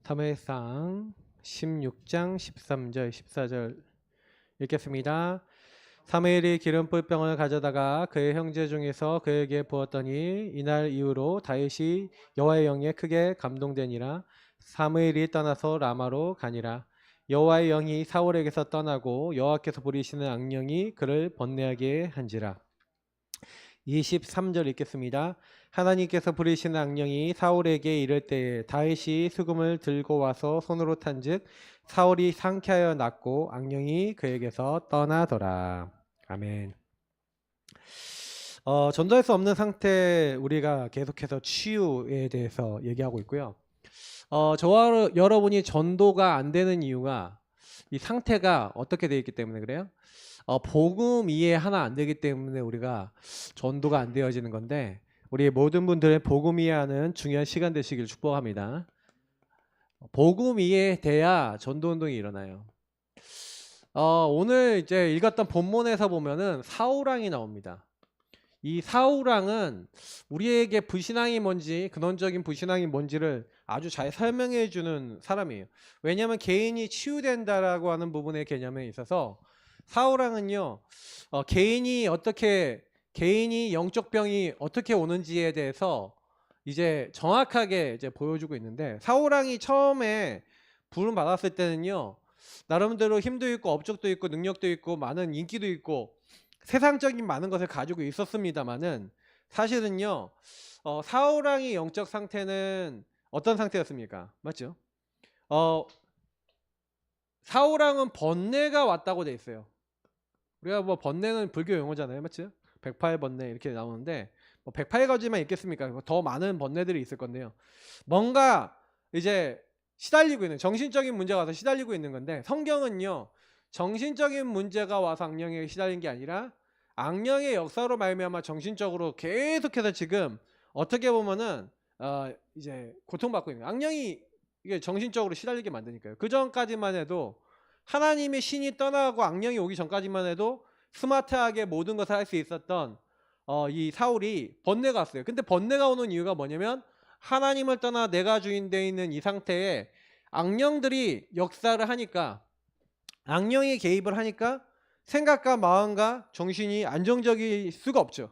사무엘상 16장 13절 14절 읽겠습니다. 사무엘이 기름불 병을 가져다가 그의 형제 중에서 그에게 부었더니 이날 이후로 다윗이 여호와의 영에 크게 감동되니라. 사무엘이 떠나서 라마로 가니라. 여호와의 영이 사울에게서 떠나고 여호와께서 부리시는 악령이 그를 번뇌하게 한지라. 23절 읽겠습니다. 하나님께서 부리시는 악령이 사울에게 이를 때에 다윗이 수금을 들고 와서 손으로 탄즉 사울이 상쾌하여 낫고 악령이 그에게서 떠나더라. 아멘. 전도할 수 없는 상태, 우리가 계속해서 치유에 대해서 얘기하고 있고요. 저와 여러분이 전도가 안 되는 이유가 이 상태가 어떻게 되어 있기 때문에 그래요? 복음 이해 하나 안 되기 때문에 우리가 전도가 안 되어지는 건데, 우리 모든 분들의 복음 이해하는 중요한 시간 되시길 축복합니다. 복음 이해돼야 전도 운동이 일어나요. 오늘 이제 읽었던 본문에서 보면은 사울왕이 나옵니다. 이 사울왕은 우리에게 불신앙이 뭔지, 근원적인 불신앙이 뭔지를 아주 잘 설명해 주는 사람이에요. 왜냐하면 개인이 치유된다라고 하는 부분의 개념에 있어서 사울왕은요, 개인이 영적 병이 어떻게 오는지에 대해서 이제 정확하게 이제 보여주고 있는데, 사울왕이 처음에 부름 받았을 때는요, 나름대로 힘도 있고 업적도 있고 능력도 있고 많은 인기도 있고 세상적인 많은 것을 가지고 있었습니다만은, 사실은요, 사울왕의 영적 상태는 어떤 상태였습니까? 맞죠? 사울왕은 번뇌가 왔다고 돼 있어요. 우리가 뭐 번뇌는 불교 용어잖아요, 맞죠? 108번뇌 이렇게 나오는데, 뭐 108가지만 있겠습니까? 더 많은 번뇌들이 있을 건데요. 뭔가 이제 시달리고 있는, 정신적인 문제가 와서 시달리고 있는 건데, 성경은요, 정신적인 문제가 와서 악령에 시달린 게 아니라 악령의 역사로 말미암아 정신적으로 계속해서 지금 어떻게 보면은 이제 고통받고 있는, 악령이 이게 정신적으로 시달리게 만드니까요. 그 전까지만 해도, 하나님의 신이 떠나고 악령이 오기 전까지만 해도 스마트하게 모든 것을 할 수 있었던 이 사울이 번뇌가 왔어요. 근데 번뇌가 오는 이유가 뭐냐면, 하나님을 떠나 내가 주인 되어 있는 이 상태에 악령들이 역사를 하니까, 악령이 개입을 하니까 생각과 마음과 정신이 안정적일 수가 없죠.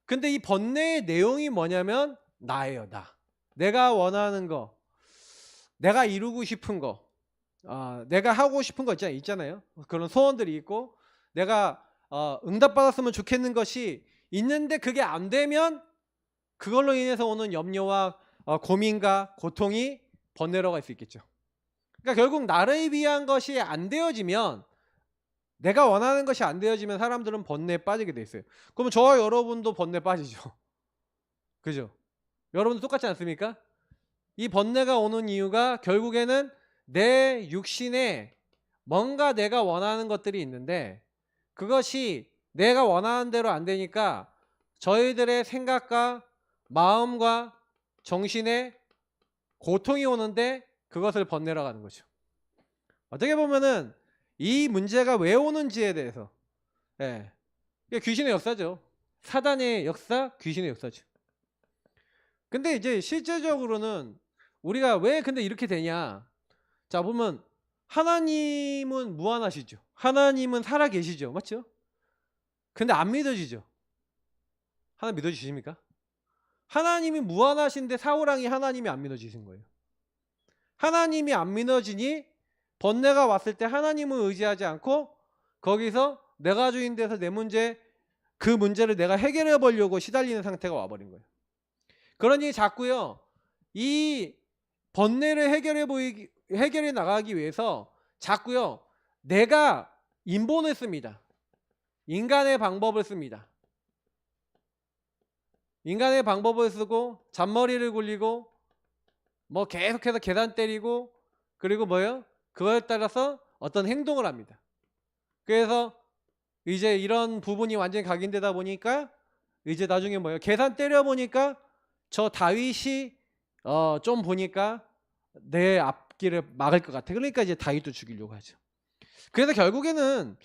근데 이 번뇌의 내용이 뭐냐면 나예요. 내가 원하는 거, 내가 이루고 싶은 거, 내가 하고 싶은 거 있잖아요. 그런 소원들이 있고, 내가 응답받았으면 좋겠는 것이 있는데 그게 안 되면 그걸로 인해서 오는 염려와 고민과 고통이 번뇌로 갈 수 있겠죠. 그러니까 결국 나를 위한 것이 안 되어지면, 내가 원하는 것이 안 되어지면 사람들은 번뇌에 빠지게 돼 있어요. 그러면 저와 여러분도 번뇌에 빠지죠. 그죠? 여러분도 똑같지 않습니까? 이 번뇌가 오는 이유가 결국에는 내 육신에 뭔가 내가 원하는 것들이 있는데, 그것이 내가 원하는 대로 안 되니까 저희들의 생각과 마음과 정신에 고통이 오는데, 그것을 번뇌라고 하는 거죠. 어떻게 보면은 이 문제가 왜 오는지에 대해서, 이게 귀신의 역사죠. 사단의 역사, 귀신의 역사죠. 근데 이제 실제적으로는 우리가 왜 근데 이렇게 되냐? 자, 보면 하나님은 무한하시죠. 하나님은 살아 계시죠. 맞죠? 근데 안 믿어지죠. 하나 믿어지십니까? 하나님이 무한하신데 사울왕이 하나님이 안 믿어지신 거예요. 하나님이 안 믿어지니 번뇌가 왔을 때 하나님을 의지하지 않고 거기서 내가 주인 돼서 내 문제, 그 문제를 내가 해결해 보려고 시달리는 상태가 와버린 거예요. 그러니 자꾸요, 이 번뇌를 해결해 나가기 위해서 자꾸요, 내가 인본을 씁니다. 인간의 방법을 씁니다. 인간의 방법을 쓰고 잔머리를 굴리고 뭐 계속해서 계산 때리고, 그리고 뭐예요? 그거에 따라서 어떤 행동을 합니다. 그래서 이제 이런 부분이 완전히 각인되다 보니까 이제 나중에 뭐예요? 계산 때려 보니까 저 다윗이 좀 보니까 내 앞길을 막을 것 같아. 그러니까 이제 다윗도 죽이려고 하죠. 그래서 결국에는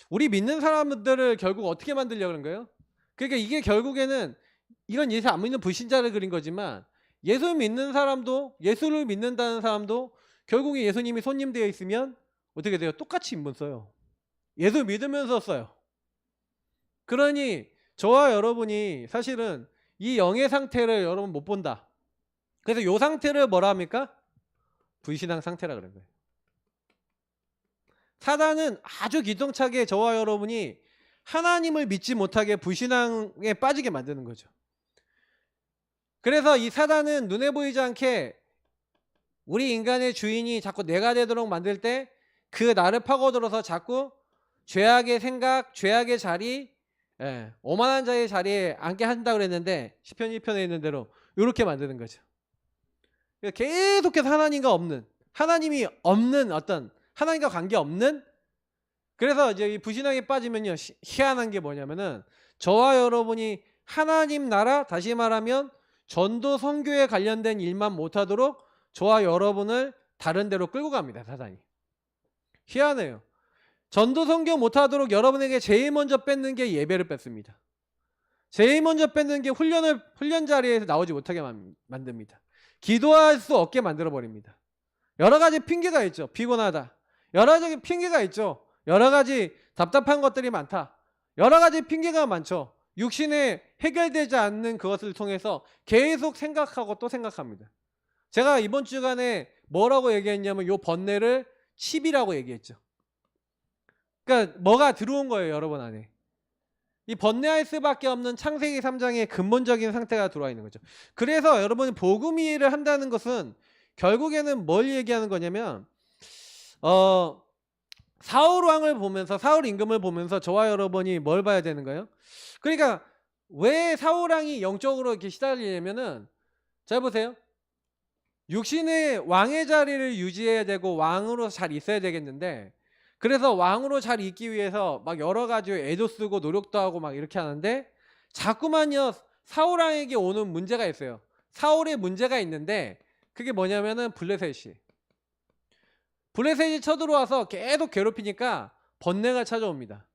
우리 믿는 사람들을 결국 어떻게 만들려고 그런 거예요? 그러니까 이게 결국에는, 이건 예수 안 믿는 불신자를 그린 거지만, 예수 믿는 사람도, 예수를 믿는다는 사람도 결국에 예수님이 손님 되어 있으면 어떻게 돼요? 똑같이 인본 써요. 예수 믿으면서 써요. 그러니 저와 여러분이 사실은 이 영의 상태를 여러분 못 본다. 그래서 이 상태를 뭐라 합니까? 불신앙 상태라 그런 거예요. 사단은 아주 기똥차게 저와 여러분이 하나님을 믿지 못하게 불신앙에 빠지게 만드는 거죠. 그래서 이 사단은 눈에 보이지 않게 우리 인간의 주인이 자꾸 내가 되도록 만들 때 그 나를 파고들어서 자꾸 죄악의 생각, 죄악의 자리, 오만한 자의 자리에 앉게 한다고 그랬는데 시편 1편에 있는 대로 이렇게 만드는 거죠. 계속해서 하나님이 없는 어떤 하나님과 관계없는, 그래서 이제 이 불신앙에 빠지면요 희한한 게 뭐냐면은 저와 여러분이 하나님 나라, 다시 말하면 전도 선교에 관련된 일만 못하도록 저와 여러분을 다른 데로 끌고 갑니다. 사단이. 희한해요. 전도 선교 못하도록 여러분에게 제일 먼저 뺏는 게 예배를 뺏습니다. 제일 먼저 뺏는 게 훈련 자리에서 나오지 못하게 만듭니다. 기도할 수 없게 만들어 버립니다. 여러 가지 핑계가 있죠. 피곤하다. 여러 가지 핑계가 있죠. 여러 가지 답답한 것들이 많다. 여러 가지 핑계가 많죠. 육신에 해결되지 않는 그것을 통해서 계속 생각하고 또 생각합니다. 제가 이번 주간에 뭐라고 얘기했냐면 요 번뇌를 칩이라고 얘기했죠. 그러니까 뭐가 들어온 거예요, 여러분 안에. 이 번뇌할 수밖에 없는 창세기 3장의 근본적인 상태가 들어와 있는 거죠. 그래서 여러분이 복음 이해를 한다는 것은 결국에는 뭘 얘기하는 거냐면 사울 왕을 보면서, 사울 임금을 보면서 저와 여러분이 뭘 봐야 되는 거예요? 그러니까 왜 사울 왕이 영적으로 이렇게 시달리냐면은, 잘 보세요. 육신의 왕의 자리를 유지해야 되고 왕으로 잘 있어야 되겠는데, 그래서 왕으로 잘 있기 위해서 막 여러 가지 애도 쓰고 노력도 하고 막 이렇게 하는데, 자꾸만요 사울 왕에게 오는 문제가 있어요. 사울의 문제가 있는데 그게 뭐냐면은 블레셋이 쳐들어와서 계속 괴롭히니까 번뇌가 찾아옵니다.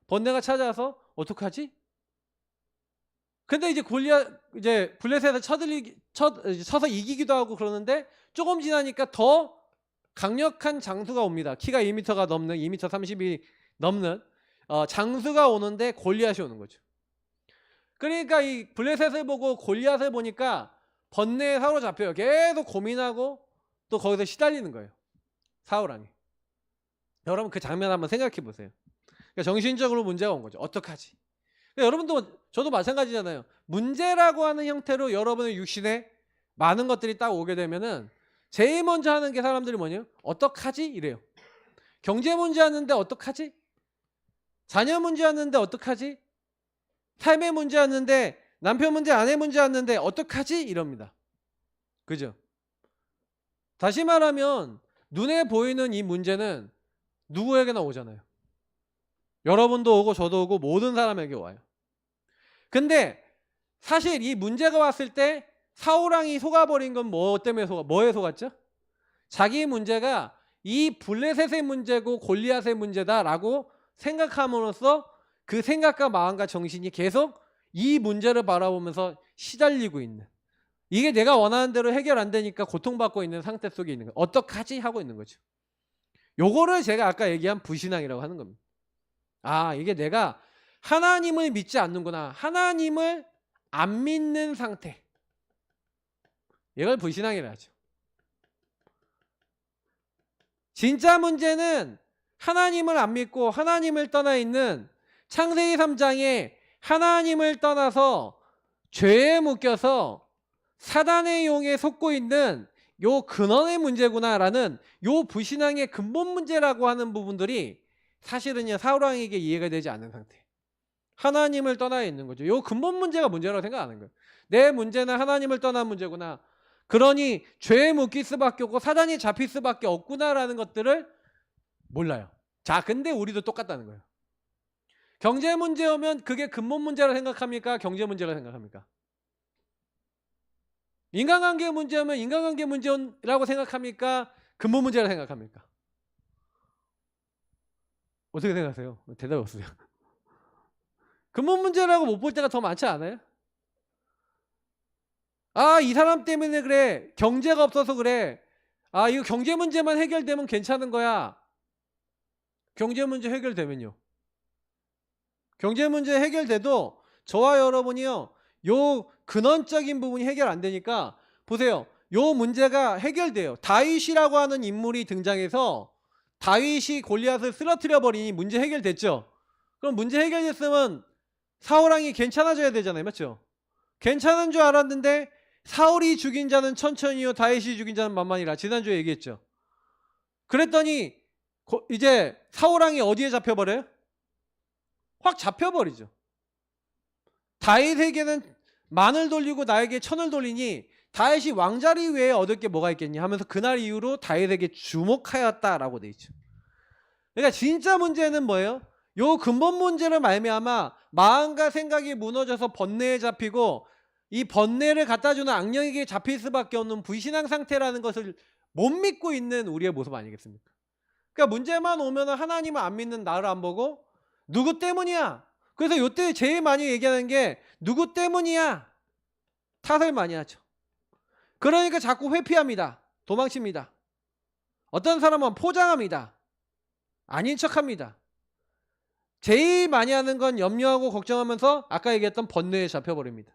번뇌가 찾아와서 어떡하지? 근데 이제 이제 블레셋에 쳐서 이기기도 하고 그러는데, 조금 지나니까 더 강력한 장수가 옵니다. 키가 2m가 넘는, 2m 30이 넘는 장수가 오는데 골리앗이 오는 거죠. 그러니까 이 블레셋을 보고 골리앗을 보니까 번뇌에 사로잡혀요. 계속 고민하고 또 거기서 시달리는 거예요, 사울 왕이. 여러분 그 장면 한번 생각해 보세요. 그러니까 정신적으로 문제가 온 거죠. 어떡하지? 그러니까 여러분도 저도 마찬가지잖아요. 문제라고 하는 형태로 여러분의 육신에 많은 것들이 딱 오게 되면은 제일 먼저 하는 게 사람들이 뭐냐면 어떡하지? 이래요. 경제 문제 하는데 어떡하지? 자녀 문제 하는데 어떡하지? 삶의 문제 하는데, 남편 문제, 아내 문제 하는데 어떡하지? 이럽니다. 그죠? 다시 말하면 눈에 보이는 이 문제는 누구에게나 오잖아요. 여러분도 오고 저도 오고 모든 사람에게 와요. 근데 사실 이 문제가 왔을 때 사울 왕이 속아버린 건 뭐 때문에 뭐에 속았죠? 자기 문제가 이 블레셋의 문제고 골리앗의 문제다라고 생각함으로써 그 생각과 마음과 정신이 계속 이 문제를 바라보면서 시달리고 있는, 이게 내가 원하는 대로 해결 안 되니까 고통받고 있는 상태 속에 있는 거예요. 어떡하지? 하고 있는 거죠. 요거를 제가 아까 얘기한 불신앙이라고 하는 겁니다. 아, 이게 내가 하나님을 믿지 않는구나. 하나님을 안 믿는 상태. 이걸 불신앙이라 하죠. 진짜 문제는 하나님을 안 믿고 하나님을 떠나 있는 창세기 3장에 하나님을 떠나서 죄에 묶여서 사단의 용에 속고 있는 요 근원의 문제구나라는 요 불신앙의 근본 문제라고 하는 부분들이 사실은요 사울 왕에게 이해가 되지 않는 상태. 하나님을 떠나 있는 거죠. 요 근본 문제가 문제라고 생각하는 거예요. 내 문제는 하나님을 떠난 문제구나. 그러니 죄에 묶일 수밖에 없고 사단이 잡힐 수밖에 없구나라는 것들을 몰라요. 자, 근데 우리도 똑같다는 거예요. 경제 문제 오면 그게 근본 문제라 생각합니까? 경제 문제라 생각합니까? 인간관계 문제 오면 인간관계 문제라고 생각합니까? 근본 문제라 생각합니까? 어떻게 생각하세요? 대답이 없어요. 근본 문제라고 못 볼 때가 더 많지 않아요? 아, 이 사람 때문에 그래. 경제가 없어서 그래. 아, 이거 경제 문제만 해결되면 괜찮은 거야. 경제 문제 해결되면요. 경제 문제 해결돼도 저와 여러분이요, 요 근원적인 부분이 해결 안 되니까 보세요. 요 문제가 해결돼요. 다윗이라고 하는 인물이 등장해서 다윗이 골리앗을 쓰러뜨려 버리니 문제 해결됐죠. 그럼 문제 해결됐으면 사울왕이 괜찮아져야 되잖아요. 맞죠? 괜찮은 줄 알았는데 사울이 죽인 자는 천천히요 다윗이 죽인 자는 만만이라 지난주에 얘기했죠. 그랬더니 이제 사울왕이 어디에 잡혀버려요? 확 잡혀버리죠. 다윗에게는 만을 돌리고 나에게 천을 돌리니 다윗이 왕자리 외에 얻을 게 뭐가 있겠니 하면서 그날 이후로 다윗에게 주목하였다라고 돼 있죠. 그러니까 진짜 문제는 뭐예요? 요 근본 문제를 말미암아 마음과 생각이 무너져서 번뇌에 잡히고 이 번뇌를 갖다주는 악령에게 잡힐 수밖에 없는 불신앙 상태라는 것을 못 믿고 있는 우리의 모습 아니겠습니까? 그러니까 문제만 오면 하나님을 안 믿는 나를 안 보고 누구 때문이야? 그래서 요때 제일 많이 얘기하는 게 누구 때문이야? 탓을 많이 하죠. 그러니까 자꾸 회피합니다. 도망칩니다. 어떤 사람은 포장합니다. 아닌 척합니다. 제일 많이 하는 건 염려하고 걱정하면서 아까 얘기했던 번뇌에 잡혀버립니다.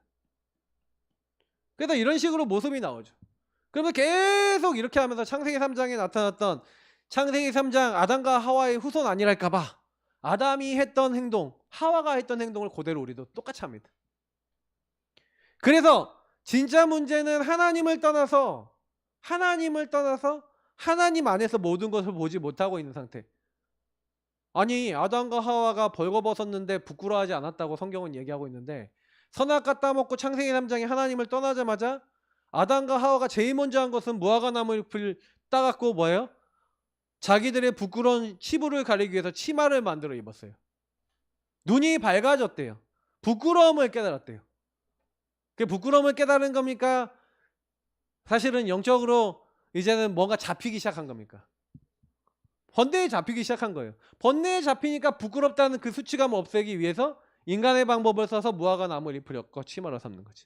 그래서 이런 식으로 모습이 나오죠. 그러면 계속 이렇게 하면서 창세기 3장에 나타났던 창세기 3장 아담과 하와의 후손 아니랄까봐 아담이 했던 행동, 하와가 했던 행동을 그대로 우리도 똑같이 합니다. 그래서 진짜 문제는 하나님을 떠나서 하나님 안에서 모든 것을 보지 못하고 있는 상태. 아니, 아담과 하와가 벌거벗었는데 부끄러워하지 않았다고 성경은 얘기하고 있는데 선악과 따먹고 창세기 3장에 하나님을 떠나자마자 아담과 하와가 제일 먼저 한 것은 무화과 나무 잎을 따갖고 뭐예요? 자기들의 부끄러운 치부를 가리기 위해서 치마를 만들어 입었어요. 눈이 밝아졌대요. 부끄러움을 깨달았대요. 그 부끄러움을 깨달은 겁니까? 사실은 영적으로 이제는 뭔가 잡히기 시작한 겁니까? 번뇌에 잡히기 시작한 거예요. 번뇌에 잡히니까 부끄럽다는 그 수치감을 없애기 위해서 인간의 방법을 써서 무화과 나무 잎을 엮어 치마로 삼는 거지.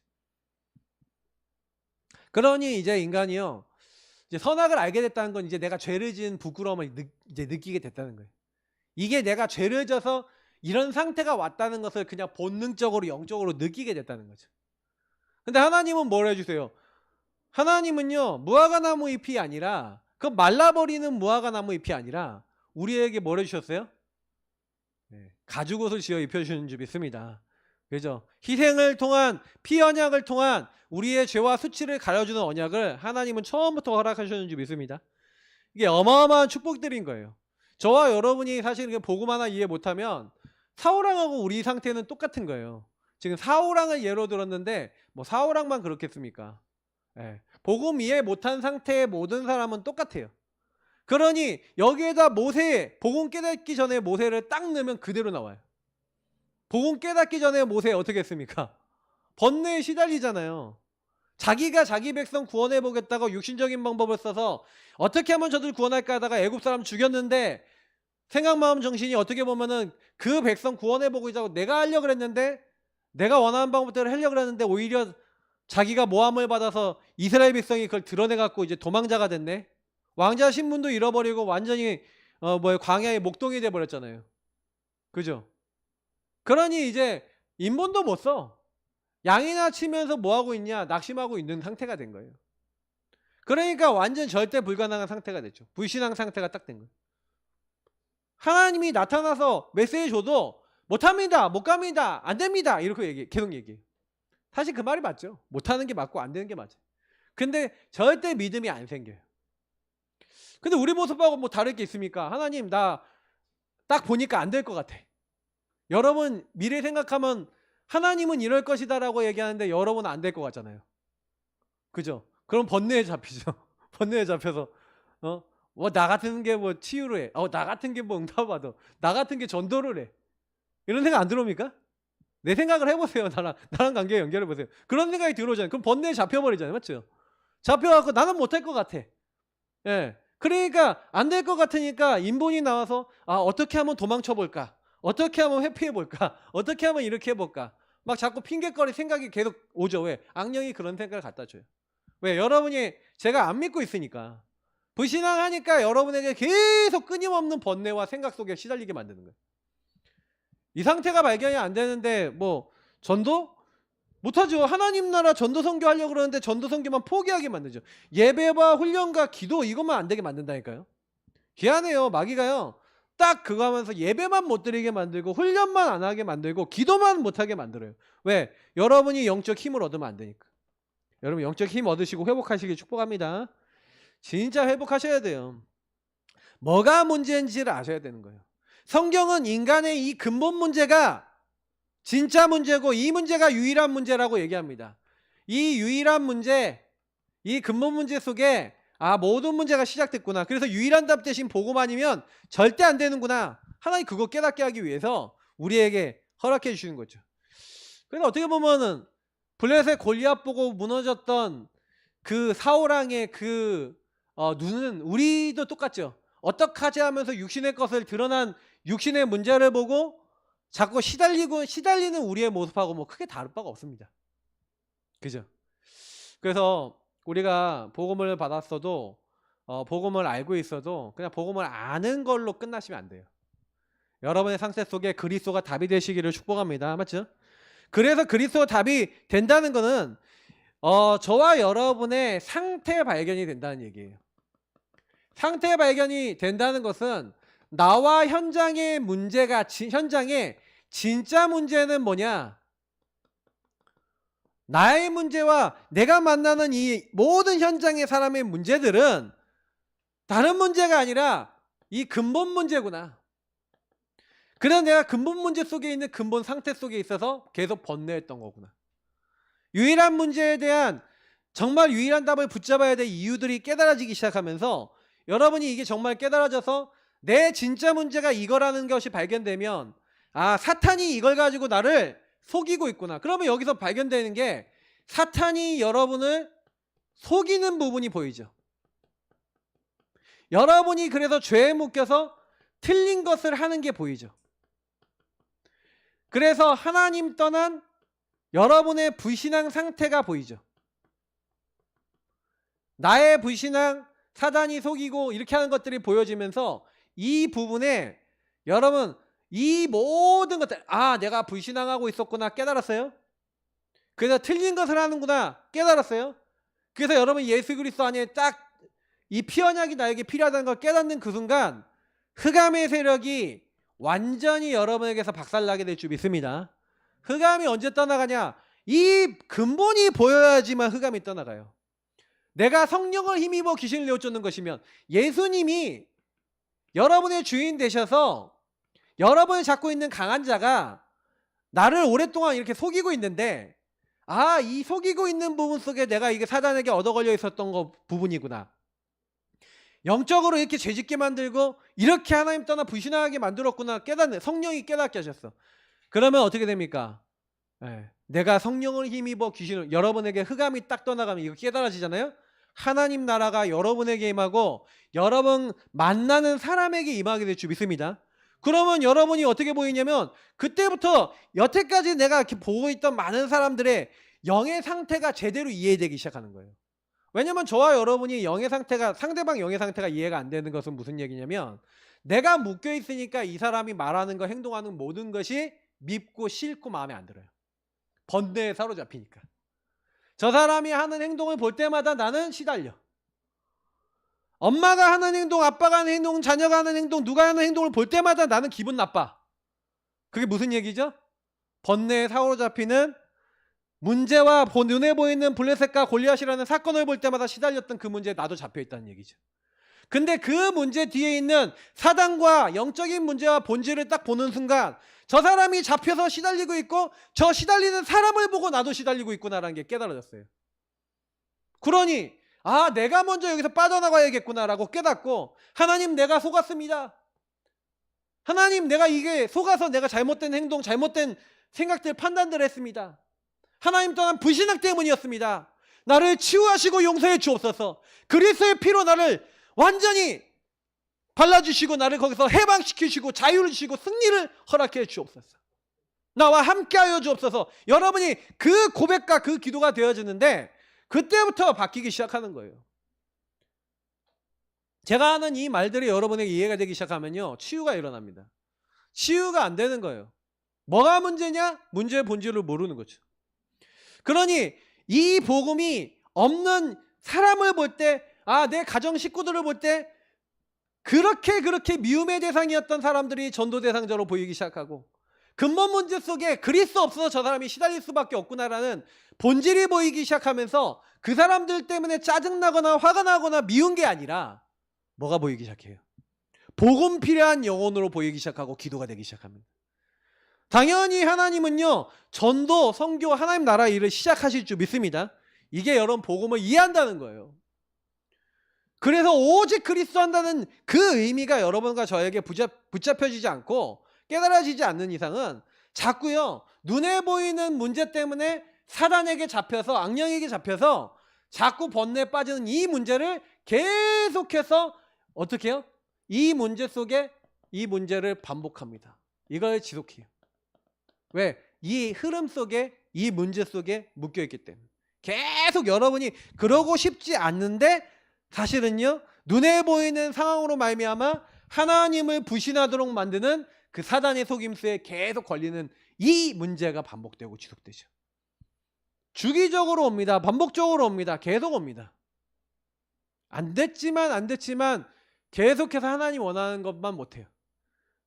그러니 이제 인간이요, 이제 선악을 알게 됐다는 건 이제 내가 죄를 지은 부끄러움을 이제 느끼게 됐다는 거예요. 이게 내가 죄를 져서 이런 상태가 왔다는 것을 그냥 본능적으로 영적으로 느끼게 됐다는 거죠. 근데 하나님은 뭘 해주세요? 하나님은요, 무화과 나무 잎이 아니라 그 말라버리는 무화과 나무 잎이 아니라 우리에게 뭘 해주셨어요? 가죽옷을 지어 입혀주시는 줄 믿습니다. 그죠? 희생을 통한 피 언약을 통한 우리의 죄와 수치를 가려주는 언약을 하나님은 처음부터 허락하셨는 줄 믿습니다. 이게 어마어마한 축복들인 거예요. 저와 여러분이 사실 복음 하나 이해 못하면 사울왕하고 우리 상태는 똑같은 거예요. 지금 사울왕을 예로 들었는데 뭐 사울왕만 그렇겠습니까? 복음 이해 못한 상태의 모든 사람은 똑같아요. 그러니 여기에다 모세, 복음 깨닫기 전에 모세를 딱 넣으면 그대로 나와요. 복음 깨닫기 전에 모세 어떻게 했습니까? 번뇌에 시달리잖아요. 자기가 자기 백성 구원해 보겠다고 육신적인 방법을 써서 어떻게 하면 저들 구원할까 하다가 애굽 사람 죽였는데 생각 마음 정신이 어떻게 보면은 그 백성 구원해 보고자 내가 하려고 그랬는데 내가 원하는 방법대로 하려고 그랬는데 오히려 자기가 모함을 받아서 이스라엘 백성이 그걸 드러내 갖고 이제 도망자가 됐네. 왕자 신분도 잃어버리고 완전히 광야의 목동이 돼 버렸잖아요. 그죠? 그러니 이제 인본도 못 써. 양이나 치면서 뭐 하고 있냐? 낙심하고 있는 상태가 된 거예요. 그러니까 완전 절대 불가능한 상태가 됐죠. 불신앙 상태가 딱 된 거예요. 하나님이 나타나서 메시지 줘도 못합니다, 못 갑니다, 안 됩니다 이렇게 계속 얘기해요. 사실 그 말이 맞죠. 못하는 게 맞고 안 되는 게 맞아요. 근데 절대 믿음이 안 생겨요. 근데 우리 모습하고 뭐 다를 게 있습니까? 하나님 나 딱 보니까 안 될 것 같아. 여러분 미래 생각하면 하나님은 이럴 것이다 라고 얘기하는데 여러분은 안 될 것 같잖아요. 그죠? 그럼 번뇌에 잡히죠. 번뇌에 잡혀서 나 같은 게 뭐 치유를 해. 나 같은 게 뭐 응답 받아. 나 같은 게 전도를 해. 이런 생각 안 들어옵니까? 내 생각을 해보세요. 나랑 관계 연결해보세요. 그런 생각이 들어오잖아요. 그럼 번뇌에 잡혀버리잖아요. 맞죠? 잡혀갖고 나는 못할 것 같아. 예. 그러니까 안 될 것 같으니까 인본이 나와서 어떻게 하면 도망쳐볼까? 어떻게 하면 회피해볼까? 어떻게 하면 이렇게 해볼까? 막 자꾸 핑계거리 생각이 계속 오죠. 왜? 악령이 그런 생각을 갖다 줘요. 왜? 여러분이 제가 안 믿고 있으니까. 불신앙하니까 여러분에게 계속 끊임없는 번뇌와 생각 속에 시달리게 만드는 거예요. 이 상태가 발견이 안 되는데 뭐 전도? 못하죠. 하나님 나라 전도 선교 하려고 그러는데 전도 선교만 포기하게 만들죠. 예배와 훈련과 기도 이것만 안 되게 만든다니까요. 희한해요. 마귀가요. 딱 그거 하면서 예배만 못 드리게 만들고 훈련만 안 하게 만들고 기도만 못 하게 만들어요. 왜? 여러분이 영적 힘을 얻으면 안 되니까. 여러분 영적 힘 얻으시고 회복하시길 축복합니다. 진짜 회복하셔야 돼요. 뭐가 문제인지를 아셔야 되는 거예요. 성경은 인간의 이 근본 문제가 진짜 문제고 이 문제가 유일한 문제라고 얘기합니다. 이 유일한 문제, 이 근본 문제 속에 모든 문제가 시작됐구나. 그래서 유일한 답 대신 복음만이면 절대 안 되는구나. 하나님 그거 깨닫게 하기 위해서 우리에게 허락해 주시는 거죠. 그래서 어떻게 보면은 블레셋 골리앗 보고 무너졌던 그 사울왕의 그 눈은 우리도 똑같죠. 어떡하지 하면서 육신의 것을 드러난 육신의 문제를 보고 자꾸 시달리는 우리의 모습하고 뭐 크게 다를 바가 없습니다. 그죠? 그래서 우리가 복음을 받았어도 복음을 알고 있어도 그냥 복음을 아는 걸로 끝나시면 안 돼요. 여러분의 상태 속에 그리스도가 답이 되시기를 축복합니다. 맞죠? 그래서 그리스도가 답이 된다는 거는 저와 여러분의 상태 발견이 된다는 얘기예요. 상태 발견이 된다는 것은 나와 현장의 문제가 현장의 진짜 문제는 뭐냐? 나의 문제와 내가 만나는 이 모든 현장의 사람의 문제들은 다른 문제가 아니라 이 근본 문제구나. 그래서 내가 근본 문제 속에 있는 근본 상태 속에 있어서 계속 번뇌했던 거구나. 유일한 문제에 대한 정말 유일한 답을 붙잡아야 될 이유들이 깨달아지기 시작하면서 여러분이 이게 정말 깨달아져서 내 진짜 문제가 이거라는 것이 발견되면 사탄이 이걸 가지고 나를 속이고 있구나. 그러면 여기서 발견되는 게 사탄이 여러분을 속이는 부분이 보이죠. 여러분이 그래서 죄에 묶여서 틀린 것을 하는 게 보이죠. 그래서 하나님 떠난 여러분의 불신앙 상태가 보이죠. 나의 불신앙, 사단이 속이고 이렇게 하는 것들이 보여지면서 이 부분에 여러분 이 모든 것들 내가 불신앙하고 있었구나 깨달았어요? 그래서 틀린 것을 하는구나 깨달았어요? 그래서 여러분 예수 그리스도 안에 딱 이 피언약이 나에게 필요하다는 걸 깨닫는 그 순간 흑암의 세력이 완전히 여러분에게서 박살나게 될 줄 믿습니다. 흑암이 언제 떠나가냐? 이 근본이 보여야지만 흑암이 떠나가요. 내가 성령을 힘입어 귀신을 내어쫓는 것이면 예수님이 여러분의 주인 되셔서 여러분이 잡고 있는 강한 자가 나를 오랫동안 이렇게 속이고 있는데 이 속이고 있는 부분 속에 내가 이게 사단에게 얻어 걸려 있었던 부분이구나. 영적으로 이렇게 죄짓게 만들고 이렇게 하나님 떠나 불신하게 만들었구나 깨닫는 성령이 깨닫게 하셨어. 그러면 어떻게 됩니까? 내가 성령을 힘입어 귀신을 여러분에게 흑암이 딱 떠나가면 이거 깨달아지잖아요. 하나님 나라가 여러분에게 임하고 여러분 만나는 사람에게 임하게 될 줄 믿습니다. 그러면 여러분이 어떻게 보이냐면 그때부터 여태까지 내가 이렇게 보고 있던 많은 사람들의 영의 상태가 제대로 이해되기 시작하는 거예요. 왜냐면 저와 여러분이 영의 상태가 상대방 영의 상태가 이해가 안 되는 것은 무슨 얘기냐면 내가 묶여 있으니까 이 사람이 말하는 거 행동하는 모든 것이 밉고 싫고 마음에 안 들어요. 번뇌에 사로잡히니까. 저 사람이 하는 행동을 볼 때마다 나는 시달려. 엄마가 하는 행동, 아빠가 하는 행동, 자녀가 하는 행동, 누가 하는 행동을 볼 때마다 나는 기분 나빠. 그게 무슨 얘기죠? 번뇌에 사로잡히는 문제와 눈에 보이는 블레셋과 골리앗이라는 사건을 볼 때마다 시달렸던 그 문제에 나도 잡혀있다는 얘기죠. 근데 그 문제 뒤에 있는 사단과 영적인 문제와 본질을 딱 보는 순간 저 사람이 잡혀서 시달리고 있고 저 시달리는 사람을 보고 나도 시달리고 있구나라는 게 깨달아졌어요. 그러니 내가 먼저 여기서 빠져나가야겠구나라고 깨닫고 하나님 내가 속았습니다. 하나님 내가 이게 속아서 내가 잘못된 행동, 잘못된 생각들, 판단들을 했습니다. 하나님 떠난 불신앙 때문이었습니다. 나를 치유하시고 용서해 주옵소서. 그리스도의 피로 나를 완전히 발라주시고 나를 거기서 해방시키시고 자유를 주시고 승리를 허락해 주옵소서. 나와 함께하여 주옵소서. 여러분이 그 고백과 그 기도가 되어지는데 그때부터 바뀌기 시작하는 거예요. 제가 하는 이 말들이 여러분에게 이해가 되기 시작하면요, 치유가 일어납니다. 치유가 안 되는 거예요. 뭐가 문제냐? 문제의 본질을 모르는 거죠. 그러니 이 복음이 없는 사람을 볼 때, 내 가정 식구들을 볼 때 그렇게 미움의 대상이었던 사람들이 전도 대상자로 보이기 시작하고, 근본 문제 속에 그리스도 없어서 저 사람이 시달릴 수밖에 없구나라는 본질이 보이기 시작하면서 그 사람들 때문에 짜증나거나 화가 나거나 미운 게 아니라 뭐가 보이기 시작해요? 복음 필요한 영혼으로 보이기 시작하고 기도가 되기 시작합니다. 당연히 하나님은요, 전도, 선교, 하나님 나라 일을 시작하실 줄 믿습니다. 이게 여러분 복음을 이해한다는 거예요. 그래서 오직 그리스도 한다는 그 의미가 여러분과 저에게 붙잡혀지지 않고 깨달아지지 않는 이상은 자꾸요, 눈에 보이는 문제 때문에 사단에게 잡혀서, 악령에게 잡혀서 자꾸 번뇌에 빠지는 이 문제를 계속해서 어떻게 해요? 이 문제 속에 이 문제를 반복합니다. 이걸 지속해요. 왜? 이 흐름 속에, 이 문제 속에 묶여있기 때문에. 계속 여러분이 그러고 싶지 않는데 사실은요, 눈에 보이는 상황으로 말미암아 하나님을 부신하도록 만드는 그 사단의 속임수에 계속 걸리는 이 문제가 반복되고 지속되죠. 주기적으로 옵니다. 반복적으로 옵니다. 계속 옵니다. 안 됐지만 계속해서 하나님 원하는 것만 못해요.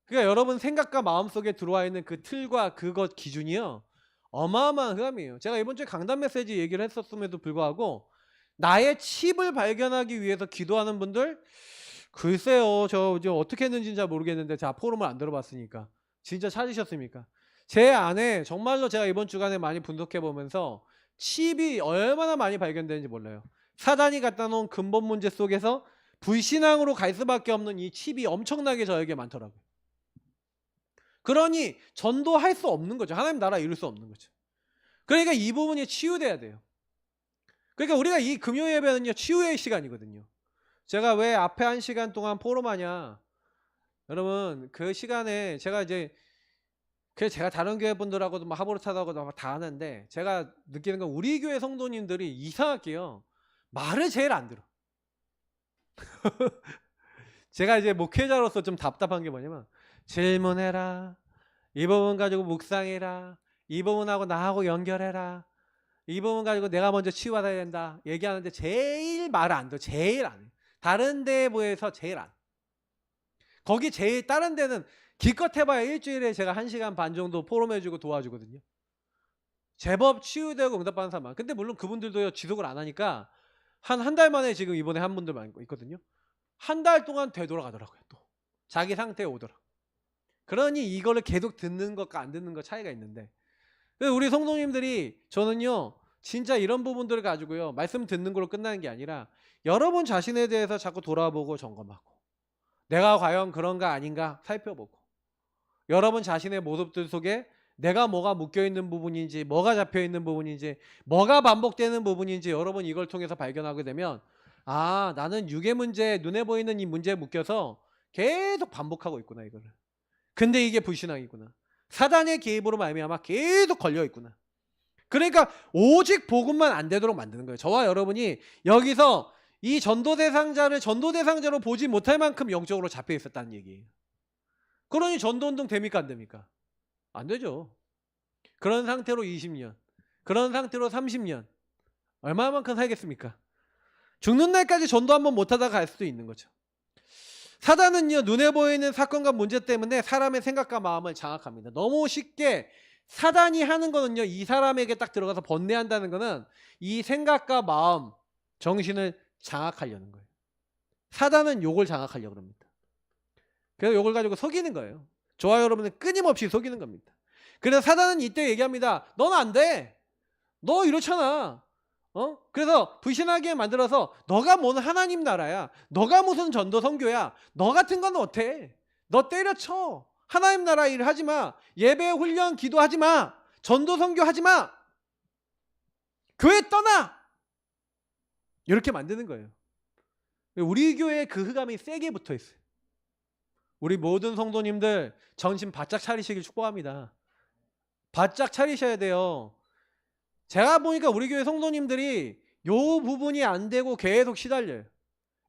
그러니까 여러분 생각과 마음속에 들어와 있는 그 틀과 그것 기준이요, 어마어마한 흑암이에요. 제가 이번 주에 강단 메시지 얘기를 했었음에도 불구하고 나의 칩을 발견하기 위해서 기도하는 분들, 글쎄요, 저 어떻게 했는지는 잘 모르겠는데 제가 포럼을 안 들어봤으니까 진짜 찾으셨습니까? 제 안에 정말로 제가 이번 주간에 많이 분석해 보면서 칩이 얼마나 많이 발견되는지 몰라요. 사단이 갖다 놓은 근본 문제 속에서 불신앙으로 갈 수밖에 없는 이 칩이 엄청나게 저에게 많더라고요. 그러니 전도할 수 없는 거죠. 하나님 나라 이룰 수 없는 거죠. 그러니까 이 부분이 치유돼야 돼요. 그러니까 우리가 이 금요 예배는요, 치유의 시간이거든요. 제가 왜 앞에 1시간 동안 포럼하냐, 여러분 그 시간에 제가 이제 제가 다른 교회 분들하고도 막 하보르타하고도 다 하는데 제가 느끼는 건 우리 교회 성도님들이 이상하게요, 말을 제일 안 들어. 제가 이제 목회자로서 좀 답답한 게 뭐냐면, 질문해라, 이 부분 가지고 묵상해라, 이 부분하고 나하고 연결해라, 이 부분 가지고 내가 먼저 치유받아야 된다 얘기하는데 제일 말을 안 들어. 제일 안 해. 다른 데에 비해서 제일 안. 거기 제일 다른 데는 기껏 해봐야 일주일에 제가 1시간 반 정도 포럼해주고 도와주거든요. 제법 치유되고 응답받는 사람. 근데 물론 그분들도 지속을 안 하니까 한 달 만에 지금 이번에 한 분들 많이 있거든요. 한 달 동안 되돌아가더라고요. 또 자기 상태에 오더라. 그러니 이거를 계속 듣는 것과 안 듣는 것 차이가 있는데, 우리 성도님들이, 저는요 진짜 이런 부분들을 가지고요 말씀 듣는 걸로 끝나는 게 아니라 여러분 자신에 대해서 자꾸 돌아보고 점검하고, 내가 과연 그런가 아닌가 살펴보고, 여러분 자신의 모습들 속에 내가 뭐가 묶여있는 부분인지, 뭐가 잡혀있는 부분인지, 뭐가 반복되는 부분인지 여러분 이걸 통해서 발견하게 되면, 나는 육의 문제, 눈에 보이는 이 문제에 묶여서 계속 반복하고 있구나 이거를. 근데 이게 불신앙이구나. 사단의 개입으로 말미암아 계속 걸려있구나. 그러니까 오직 복음만 안 되도록 만드는 거예요. 저와 여러분이 여기서 이 전도 대상자를 전도 대상자로 보지 못할 만큼 영적으로 잡혀 있었다는 얘기예요. 그러니 전도운동 됩니까 안 됩니까? 안 되죠. 그런 상태로 20년, 그런 상태로 30년 얼마만큼 살겠습니까? 죽는 날까지 전도 한번 못하다가 갈 수도 있는 거죠. 사단은요, 눈에 보이는 사건과 문제 때문에 사람의 생각과 마음을 장악합니다. 너무 쉽게 사단이 하는 거는요, 이 사람에게 딱 들어가서 번뇌한다는 거는 이 생각과 마음, 정신을 장악하려는 거예요. 사단은 욕을 장악하려고 합니다. 그래서 욕을 가지고 속이는 거예요. 저와 여러분은 끊임없이 속이는 겁니다. 그래서 사단은 이때 얘기합니다. 넌 안 돼. 너 이렇잖아. 그래서 불신하게 만들어서 너가 뭔 하나님 나라야, 너가 무슨 전도 선교야, 너 같은 건 어때? 너 때려쳐. 하나님 나라 일 하지 마. 예배 훈련 기도하지 마. 전도 선교 하지 마. 교회 떠나. 이렇게 만드는 거예요. 우리 교회에 그 흑암이 세게 붙어 있어요. 우리 모든 성도님들 정신 바짝 차리시길 축복합니다. 바짝 차리셔야 돼요. 제가 보니까 우리 교회 성도님들이 요 부분이 안 되고 계속 시달려요.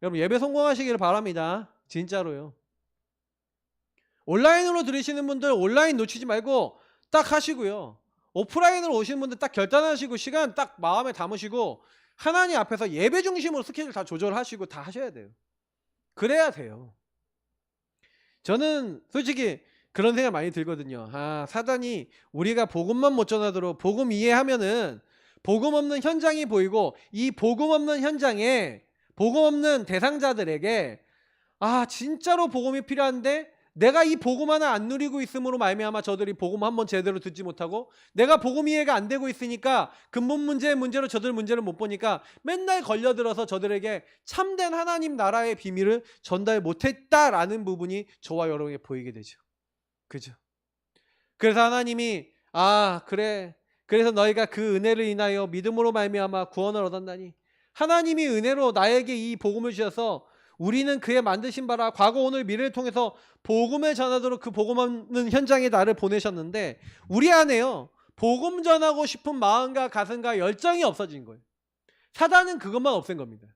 여러분 예배 성공하시기를 바랍니다. 진짜로요. 온라인으로 들으시는 분들 온라인 놓치지 말고 딱 하시고요. 오프라인으로 오시는 분들 딱 결단하시고 시간 딱 마음에 담으시고 하나님 앞에서 예배 중심으로 스케줄 다 조절하시고 다 하셔야 돼요. 그래야 돼요. 저는 솔직히 그런 생각 많이 들거든요. 아, 사단이 우리가 복음만 못 전하도록 복음 이해하면은 복음 없는 현장이 보이고 이 복음 없는 현장에 복음 없는 대상자들에게 아, 진짜로 복음이 필요한데 내가 이 복음 하나 안 누리고 있음으로 말미암아 저들이 복음 한번 제대로 듣지 못하고 내가 복음 이해가 안 되고 있으니까 근본 문제로 저들 문제를 못 보니까 맨날 걸려들어서 저들에게 참된 하나님 나라의 비밀을 전달 못했다라는 부분이 저와 여러분에게 보이게 되죠. 그죠? 그래서 하나님이 아 그래 그래서 너희가 그 은혜를 인하여 믿음으로 말미암아 구원을 얻었나니 하나님이 은혜로 나에게 이 복음을 주셔서 우리는 그의 만드신 바라 과거 오늘 미래를 통해서 복음을 전하도록 그 복음 없는 현장에 나를 보내셨는데 우리 안에요 복음 전하고 싶은 마음과 가슴과 열정이 없어진 거예요. 사단은 그것만 없앤 겁니다.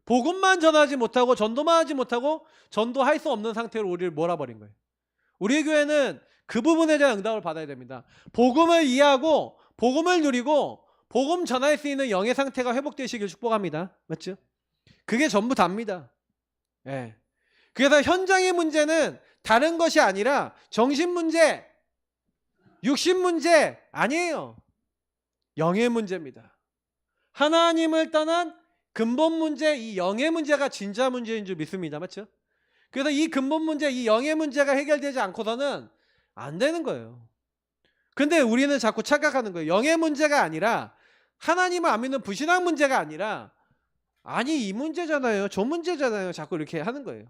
복음만 전하지 못하고 전도만 하지 못하고 전도할 수 없는 상태로 우리를 몰아버린 거예요. 우리 교회는 그 부분에 대한 응답을 받아야 됩니다. 복음을 이해하고 복음을 누리고 복음 전할 수 있는 영의 상태가 회복되시길 축복합니다. 맞죠? 그게 전부 답니다. 예. 그래서 현장의 문제는 다른 것이 아니라 정신 문제, 육신 문제 아니에요. 영의 문제입니다. 하나님을 떠난 근본 문제, 이 영의 문제가 진짜 문제인 줄 믿습니다. 맞죠? 그래서 이 근본 문제, 이 영의 문제가 해결되지 않고서는 안 되는 거예요. 근데 우리는 자꾸 착각하는 거예요. 영의 문제가 아니라 하나님을 안 믿는 불신앙 문제가 아니라 아니 이 문제잖아요. 저 문제잖아요. 자꾸 이렇게 하는 거예요.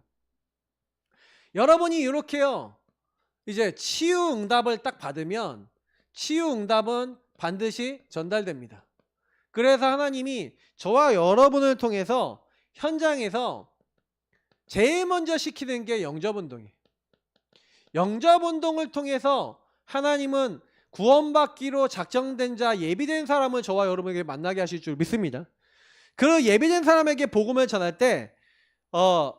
여러분이 이렇게요. 이제 치유 응답을 딱 받으면 치유 응답은 반드시 전달됩니다. 그래서 하나님이 저와 여러분을 통해서 현장에서 제일 먼저 시키는 게 영접운동이에요. 영접운동을 통해서 하나님은 구원받기로 작정된 자, 예비된 사람을 저와 여러분에게 만나게 하실 줄 믿습니다. 그 예비된 사람에게 복음을 전할 때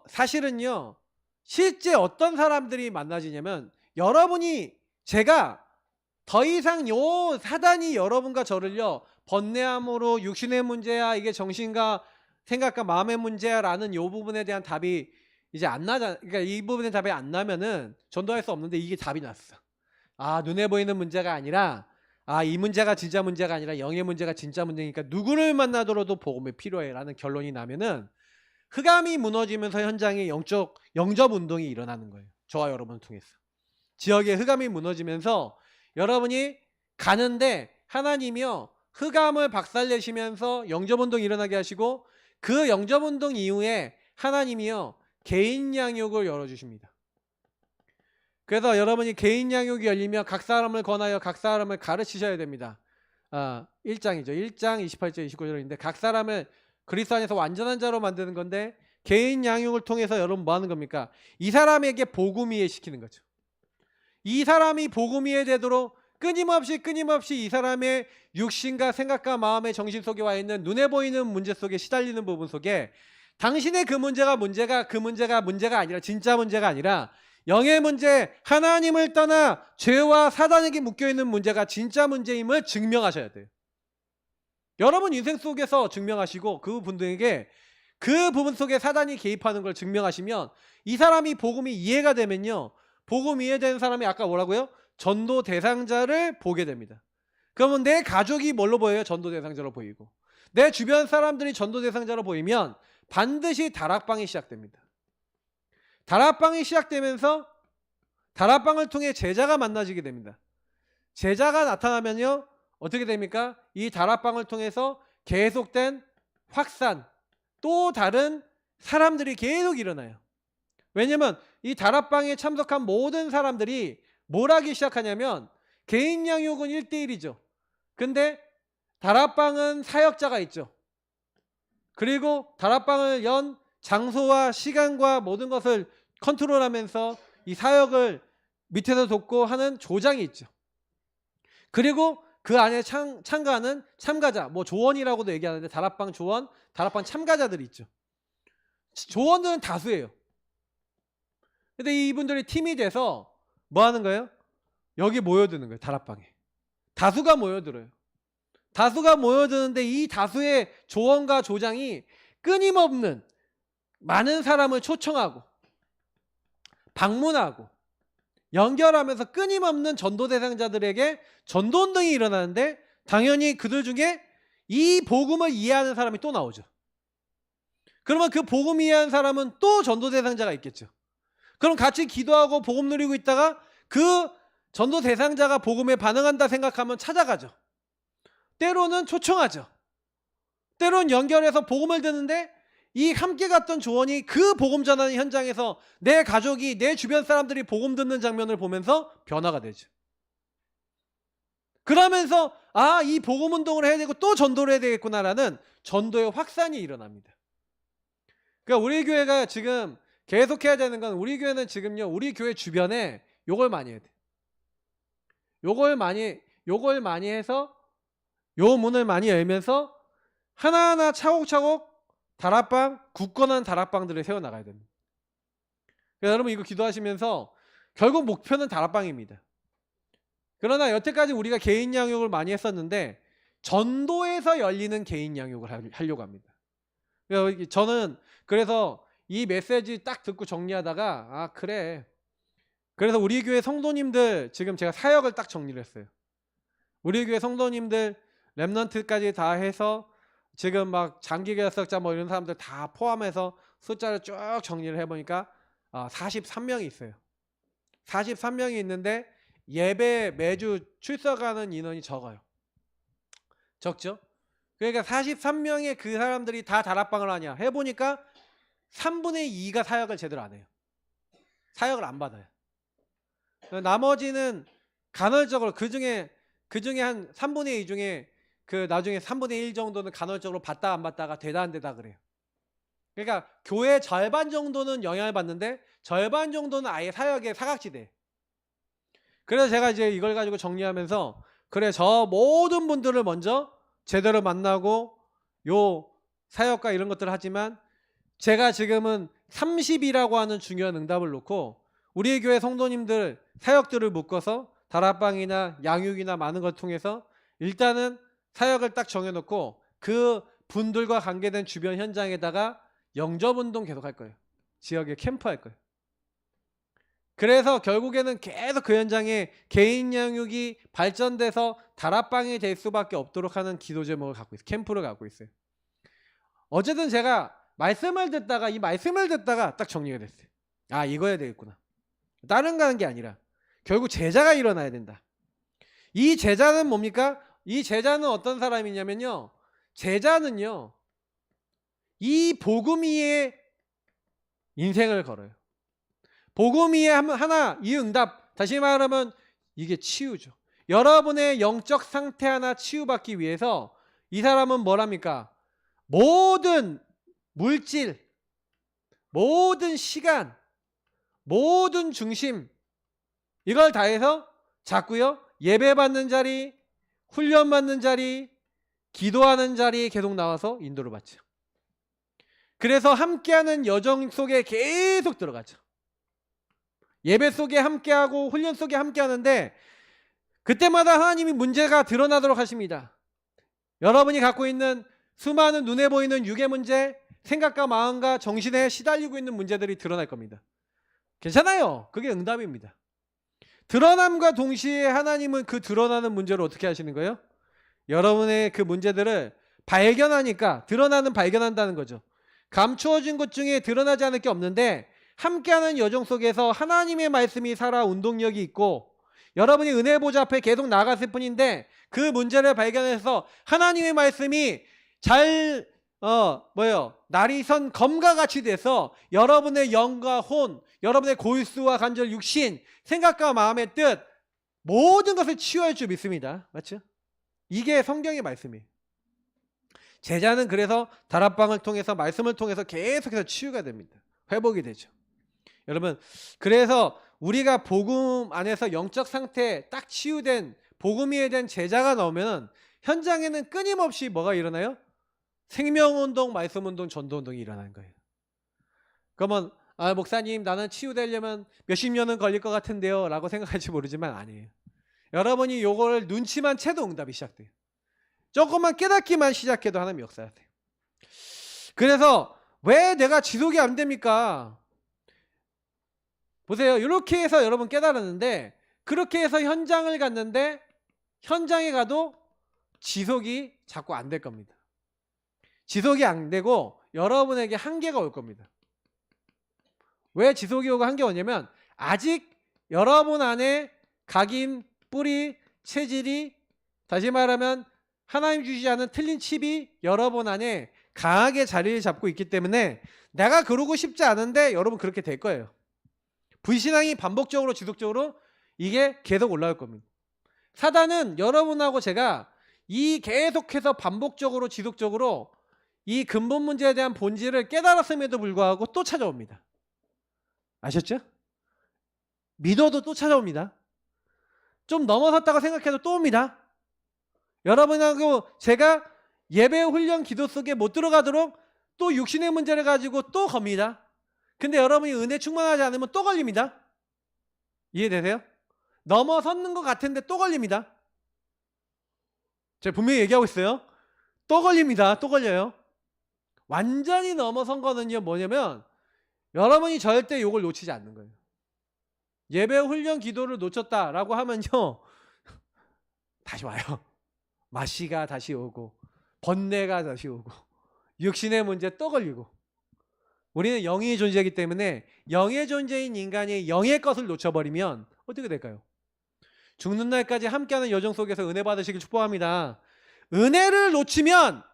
사실은요. 실제 어떤 사람들이 만나지냐면 여러분이 제가 더 이상 요 사단이 여러분과 저를요. 번뇌함으로 육신의 문제야 이게 정신과 생각과 마음의 문제야 라는 요 부분에 대한 답이 이제 안 나잖아. 그러니까 이 부분의 답이 안 나면은 전도할 수 없는데 이게 답이 났어. 아 눈에 보이는 문제가 아니라 아 이 문제가 진짜 문제가 아니라 영의 문제가 진짜 문제니까 누구를 만나더라도 복음이 필요해 라는 결론이 나면은 흑암이 무너지면서 현장에 영접 운동이 일어나는 거예요. 저와 여러분을 통해서. 지역에 흑암이 무너지면서 여러분이 가는데 하나님이요. 흑암을 박살내시면서 영접 운동이 일어나게 하시고 그 영접 운동 이후에 하나님이요. 개인 양육을 열어주십니다. 그래서 여러분이 개인 양육이 열리면 각 사람을 권하여 각 사람을 가르치셔야 됩니다. 1장이죠. 1장 28절 29절인데 각 사람을 그리스도 안에서 완전한 자로 만드는 건데 개인 양육을 통해서 여러분 뭐 하는 겁니까? 이 사람에게 복음 이해시키는 거죠. 이 사람이 복음 이해되도록 끊임없이 이 사람의 육신과 생각과 마음의 정신 속에 와 있는 눈에 보이는 문제 속에 시달리는 부분 속에 당신의 그 문제가 아니라 진짜 문제가 아니라 영의 문제, 하나님을 떠나 죄와 사단에게 묶여있는 문제가 진짜 문제임을 증명하셔야 돼요. 여러분 인생 속에서 증명하시고 그분들에게 그 부분 속에 사단이 개입하는 걸 증명하시면 이 사람이 복음이 이해가 되면요. 복음 이해되는 사람이 아까 뭐라고요? 전도 대상자를 보게 됩니다. 그러면 내 가족이 뭘로 보여요? 전도 대상자로 보이고 내 주변 사람들이 전도 대상자로 보이면 반드시 다락방이 시작됩니다. 다락방이 시작되면서 다락방을 통해 제자가 만나지게 됩니다. 제자가 나타나면요. 어떻게 됩니까? 이 다락방을 통해서 계속된 확산, 또 다른 사람들이 계속 일어나요. 왜냐면 이 다락방에 참석한 모든 사람들이 뭘 하기 시작하냐면 개인 양육은 1대1이죠. 근데 다락방은 사역자가 있죠. 그리고 다락방을 연 장소와 시간과 모든 것을 컨트롤하면서 이 사역을 밑에서 돕고 하는 조장이 있죠. 그리고 그 안에 참가하는 참가자, 뭐 조원이라고도 얘기하는데 다락방 조원, 다락방 참가자들이 있죠. 조원들은 다수예요. 근데 이분들이 팀이 돼서 뭐 하는 거예요? 여기 모여드는 거예요. 다락방에. 다수가 모여들어요. 다수가 모여드는데 이 다수의 조원과 조장이 끊임없는 많은 사람을 초청하고 방문하고 연결하면서 끊임없는 전도 대상자들에게 전도 운동이 일어나는데 당연히 그들 중에 이 복음을 이해하는 사람이 또 나오죠. 그러면 그 복음 이해하는 사람은 또 전도 대상자가 있겠죠. 그럼 같이 기도하고 복음 누리고 있다가 그 전도 대상자가 복음에 반응한다 생각하면 찾아가죠. 때로는 초청하죠. 때로는 연결해서 복음을 듣는데 이 함께 갔던 조원이 그 복음 전하는 현장에서 내 가족이, 내 주변 사람들이 복음 듣는 장면을 보면서 변화가 되죠. 그러면서 이 복음 운동을 해야 되고 또 전도를 해야 되겠구나라는 전도의 확산이 일어납니다. 그러니까 우리 교회가 지금 계속 해야 되는 건, 우리 교회는 지금요, 우리 교회 주변에 요걸 많이 해야 돼. 요걸 많이 해서 요 문을 많이 열면서 하나하나 차곡차곡 다락방, 굳건한 다락방들을 세워나가야 됩니다. 그러니까 여러분 이거 기도하시면서 결국 목표는 다락방입니다. 그러나 여태까지 우리가 개인 양육을 많이 했었는데 전도에서 열리는 개인 양육을 하려고 합니다. 그러니까 저는 그래서 이 메시지 딱 듣고 정리하다가 그래. 그래서 우리 교회 성도님들 지금 제가 사역을 딱 정리를 했어요. 우리 교회 성도님들 랩넌트까지 다 해서 지금 막 장기 개척자 뭐 이런 사람들 다 포함해서 숫자를 쭉 정리를 해보니까 43명이 있어요. 43명이 있는데 예배 매주 출석하는 인원이 적어요. 적죠? 그러니까 43명의 그 사람들이 다 다락방을 하냐 해보니까 3분의 2가 사역을 제대로 안 해요. 사역을 안 받아요. 나머지는 간헐적으로 그 중에 한 3분의 2 중에 그 나중에 3분의 1 정도는 간헐적으로 받다 안 받다가 되다 안 되다 그래요. 그러니까 교회 절반 정도는 영향을 받는데 절반 정도는 아예 사역의 사각지대. 그래서 제가 이제 이걸 가지고 정리하면서 그래, 저 모든 분들을 먼저 제대로 만나고 요 사역과 이런 것들을 하지만 제가 지금은 30이라고 하는 중요한 응답을 놓고 우리 교회 성도님들 사역들을 묶어서 다락방이나 양육이나 많은 걸 통해서 일단은 사역을 딱 정해놓고 그 분들과 관계된 주변 현장에다가 영접운동 계속 할 거예요. 지역에 캠프 할 거예요. 그래서 결국에는 계속 그 현장에 개인 양육이 발전돼서 다락방이 될 수밖에 없도록 하는 기도 제목을 갖고 있어요. 캠프를 갖고 있어요. 어쨌든 제가 말씀을 듣다가 딱 정리가 됐어요. 이거 해야 되겠구나. 다른 거 하는 게 아니라 결국 제자가 일어나야 된다. 이 제자는 뭡니까? 이 제자는 어떤 사람이냐면요, 제자는요 이 복음 위에 인생을 걸어요. 복음 위에 하나 이 응답, 다시 말하면 이게 치유죠. 여러분의 영적 상태 하나 치유받기 위해서 이 사람은 뭐랍니까? 모든 물질, 모든 시간, 모든 중심 이걸 다해서 자꾸요 예배 받는 자리, 훈련 받는 자리, 기도하는 자리에 계속 나와서 인도를 받죠. 그래서 함께하는 여정 속에 계속 들어가죠. 예배 속에 함께하고 훈련 속에 함께하는데 그때마다 하나님이 문제가 드러나도록 하십니다. 여러분이 갖고 있는 수많은 눈에 보이는 육의 문제, 생각과 마음과 정신에 시달리고 있는 문제들이 드러날 겁니다. 괜찮아요. 그게 응답입니다. 드러남과 동시에 하나님은 그 드러나는 문제를 어떻게 하시는 거예요? 여러분의 그 문제들을 발견하니까 발견한다는 거죠. 감추어진 것 중에 드러나지 않을 게 없는데 함께하는 여정 속에서 하나님의 말씀이 살아 운동력이 있고 여러분이 은혜 보좌 앞에 계속 나갔을 뿐인데 그 문제를 발견해서 하나님의 말씀이 날이 선 검과 같이 돼서 여러분의 영과 혼, 여러분의 골수와 관절, 육신, 생각과 마음의 뜻 모든 것을 치유할 줄 믿습니다. 맞죠? 이게 성경의 말씀이에요. 제자는 그래서 다락방을 통해서 말씀을 통해서 계속해서 치유가 됩니다. 회복이 되죠. 여러분, 그래서 우리가 복음 안에서 영적 상태 딱 치유된 복음에 대한 제자가 나오면 현장에는 끊임없이 뭐가 일어나요? 생명운동, 말씀운동, 전도운동이 일어나는 거예요. 그러면 목사님 나는 치유되려면 몇십 년은 걸릴 것 같은데요 라고 생각할지 모르지만 아니에요. 여러분이 요걸 눈치만 채도 응답이 시작돼요. 조금만 깨닫기만 시작해도 하나님 역사하세요. 그래서 왜 내가 지속이 안 됩니까? 보세요. 이렇게 해서 여러분 깨달았는데 그렇게 해서 현장을 갔는데 현장에 가도 지속이 자꾸 안 될 겁니다. 지속이 안 되고 여러분에게 한계가 올 겁니다. 왜 지속이 오고 한계가 오냐면 아직 여러분 안에 각인, 뿌리, 체질이 다시 말하면 하나님 주시지 않은 틀린 칩이 여러분 안에 강하게 자리를 잡고 있기 때문에 내가 그러고 싶지 않은데 여러분 그렇게 될 거예요. 불신앙이 반복적으로 지속적으로 이게 계속 올라올 겁니다. 사단은 여러분하고 제가 이 계속해서 반복적으로 지속적으로 이 근본 문제에 대한 본질을 깨달았음에도 불구하고 또 찾아옵니다. 아셨죠? 믿어도 또 찾아옵니다. 좀 넘어섰다고 생각해도 또 옵니다. 여러분하고 제가 예배 훈련 기도 속에 못 들어가도록 또 육신의 문제를 가지고 또 겁니다. 근데 여러분이 은혜 충만하지 않으면 또 걸립니다. 이해되세요? 넘어섰는 것 같은데 또 걸립니다. 제가 분명히 얘기하고 있어요. 또 걸립니다. 또 걸려요. 완전히 넘어선 거는요 뭐냐면 여러분이 절대 이걸 놓치지 않는 거예요. 예배 훈련 기도를 놓쳤다라고 하면요 다시 와요. 마씨가 다시 오고 번뇌가 다시 오고 육신의 문제 또 걸리고. 우리는 영의 존재이기 때문에 영의 존재인 인간이 영의 것을 놓쳐버리면 어떻게 될까요? 죽는 날까지 함께하는 여정 속에서 은혜 받으시길 축복합니다. 은혜를 놓치면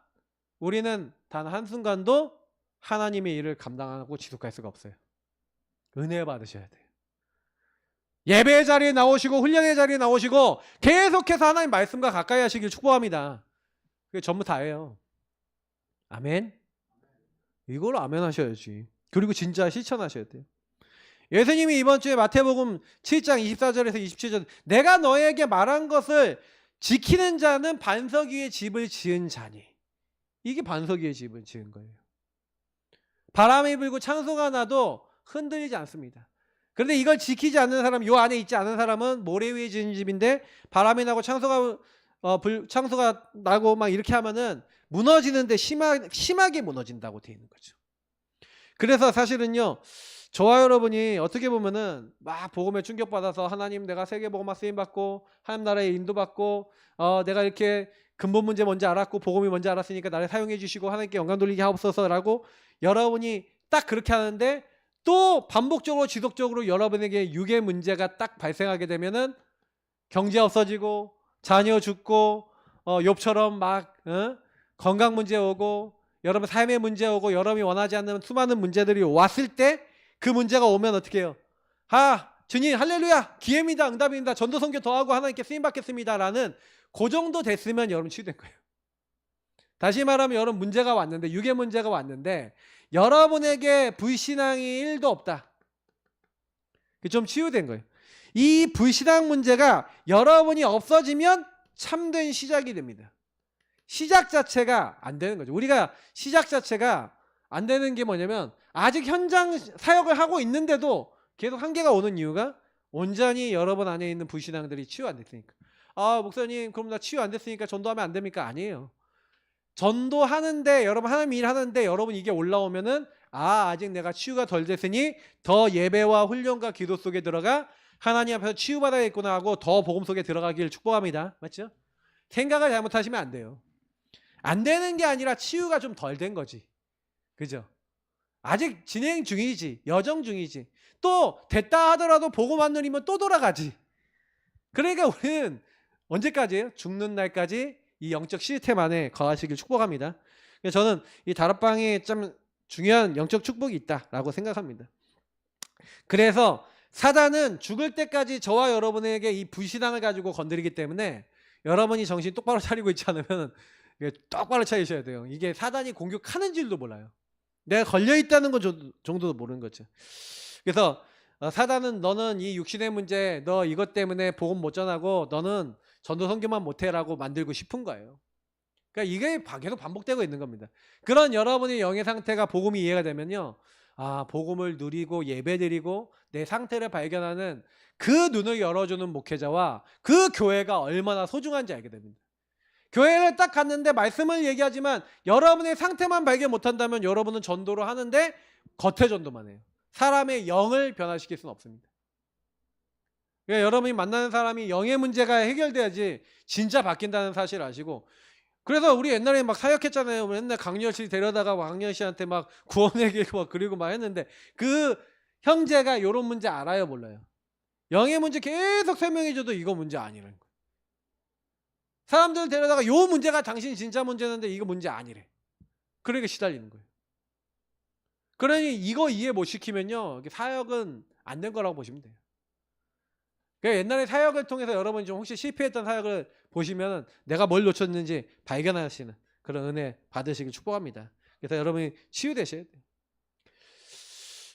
우리는 단 한순간도 하나님의 일을 감당하고 지속할 수가 없어요. 은혜 받으셔야 돼요. 예배의 자리에 나오시고 훈련의 자리에 나오시고 계속해서 하나님 말씀과 가까이 하시길 축복합니다. 그게 전부 다예요. 아멘. 이걸 아멘 하셔야지. 그리고 진짜 실천하셔야 돼요. 예수님이 이번 주에 마태복음 7장 24절에서 27절 내가 너에게 말한 것을 지키는 자는 반석 위에 집을 지은 자니. 이게 반석 위에 집을 지은 거예요. 바람이 불고 창소가 나도 흔들리지 않습니다. 그런데 이걸 지키지 않는 사람, 요 안에 있지 않은 사람은 모래 위에 지은 집인데 바람이 나고 창소가 나고 막 이렇게 하면은 무너지는데 심하게 무너진다고 되어 있는 거죠. 그래서 사실은요, 저와 여러분이 어떻게 보면은 막 복음에 충격받아서 하나님 내가 세계복음화 쓰임받고 하나님 나라에 인도받고 내가 이렇게 근본 문제 뭔지 알았고 복음이 뭔지 알았으니까 나를 사용해 주시고 하나님께 영광 돌리게 하옵소서라고 여러분이 딱 그렇게 하는데 또 반복적으로 지속적으로 여러분에게 육의 문제가 딱 발생하게 되면은 경제 없어지고 자녀 죽고 욥처럼 막 건강 문제 오고 여러분 삶의 문제 오고 여러분이 원하지 않는 수많은 문제들이 왔을 때 그 문제가 오면 어떻게 해요? 주님 할렐루야 기회입니다 응답입니다 전도 선교 더하고 하나님께 쓰임받겠습니다 라는 그 정도 됐으면 여러분 치유된 거예요. 다시 말하면 여러분 문제가 왔는데 육의 문제가 왔는데 여러분에게 불신앙이 1도 없다. 좀 치유된 거예요. 이 불신앙 문제가 여러분이 없어지면 참된 시작이 됩니다. 시작 자체가 안 되는 거죠. 우리가 시작 자체가 안 되는 게 뭐냐면 아직 현장 사역을 하고 있는데도 계속 한계가 오는 이유가 온전히 여러분 안에 있는 불신앙들이 치유 안 됐으니까. 목사님 그럼 나 치유 안 됐으니까 전도하면 안 됩니까? 아니에요. 전도하는데 여러분 하나님 일하는데 여러분 이게 올라오면은 아직 내가 치유가 덜 됐으니 더 예배와 훈련과 기도 속에 들어가 하나님 앞에서 치유받아야겠구나 하고 더 복음 속에 들어가길 축복합니다. 맞죠? 생각을 잘못하시면 안 돼요. 안 되는 게 아니라 치유가 좀 덜 된 거지. 그죠? 아직 진행 중이지. 여정 중이지. 또 됐다 하더라도 복음 안 누리면 또 돌아가지. 그러니까 우리는 언제까지예요? 죽는 날까지 이 영적 시스템 안에 거하시길 축복합니다. 저는 이 다락방에 좀 중요한 영적 축복이 있다라고 생각합니다. 그래서 사단은 죽을 때까지 저와 여러분에게 이 불신앙을 가지고 건드리기 때문에 여러분이 정신 똑바로 차리고 있지 않으면 똑바로 차리셔야 돼요. 이게 사단이 공격하는 줄도 몰라요. 내가 걸려있다는 것 정도도 모르는 거죠. 그래서 사단은 너는 이 육신의 문제 너 이것 때문에 복음 못 전하고 너는 전도 선교만 못해라고 만들고 싶은 거예요. 그러니까 이게 계속 반복되고 있는 겁니다. 그런 여러분의 영의 상태가 복음이 이해가 되면요, 아, 복음을 누리고 예배드리고 내 상태를 발견하는 그 눈을 열어주는 목회자와 그 교회가 얼마나 소중한지 알게 됩니다. 교회를 딱 갔는데 말씀을 얘기하지만 여러분의 상태만 발견 못한다면 여러분은 전도를 하는데 겉에 전도만 해요. 사람의 영을 변화시킬 수는 없습니다. 그러니까 여러분이 만나는 사람이 영의 문제가 해결돼야지 진짜 바뀐다는 사실을 아시고, 그래서 우리 옛날에 막 사역했잖아요. 맨날 강렬 씨 데려다가 강렬 씨한테 막 구원 얘기하고 막 그리고 막 했는데, 그 형제가 이런 문제 알아요, 몰라요? 영의 문제 계속 설명해줘도 이거 문제 아니라는 거예요. 사람들 데려다가 요 문제가 당신 진짜 문제인데 이거 문제 아니래. 그러니까 시달리는 거예요. 그러니 이거 이해 못 시키면요, 사역은 안 된 거라고 보시면 돼요. 그러니까 옛날에 사역을 통해서 여러분이 좀 혹시 실패했던 사역을 보시면 내가 뭘 놓쳤는지 발견하시는 그런 은혜 받으시길 축복합니다. 그래서 여러분이 치유되셔야 돼요.